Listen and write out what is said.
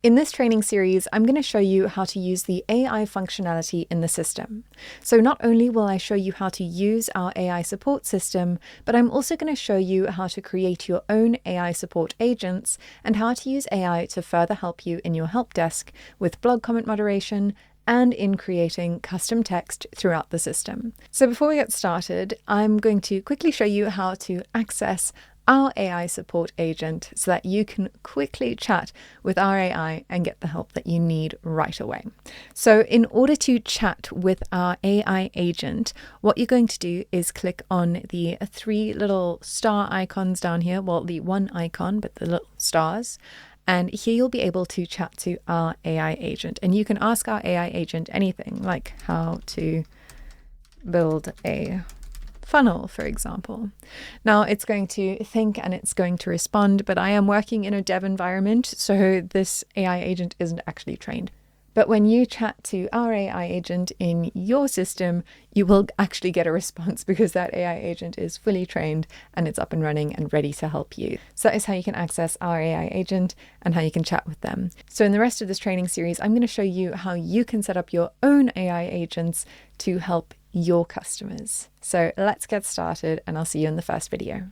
In this training series, I'm going to show you how to use the AI functionality in the system. So not only will I show you how to use our AI support system, but I'm also going to show you how to create your own AI support agents and how to use AI to further help you in your help desk with blog comment moderation and in creating custom text throughout the system. So before we get started, I'm going to quickly show you how to access our AI support agent so that you can quickly chat with our AI and get the help that you need right away. So in order to chat with our AI agent, what you're going to do is click on the three little star icons down here. Well, the one icon, but the little stars. And here you'll be able to chat to our AI agent. And you can ask our AI agent anything, like how to build a funnel, for example. Now it's going to think and it's going to respond, but I am working in a dev environment, so this AI agent isn't actually trained. But when you chat to our AI agent in your system, you will actually get a response because that AI agent is fully trained and it's up and running and ready to help you. So that is how you can access our AI agent and how you can chat with them. So in the rest of this training series, I'm going to show you how you can set up your own AI agents to help your customers. So let's get started and I'll see you in the first video.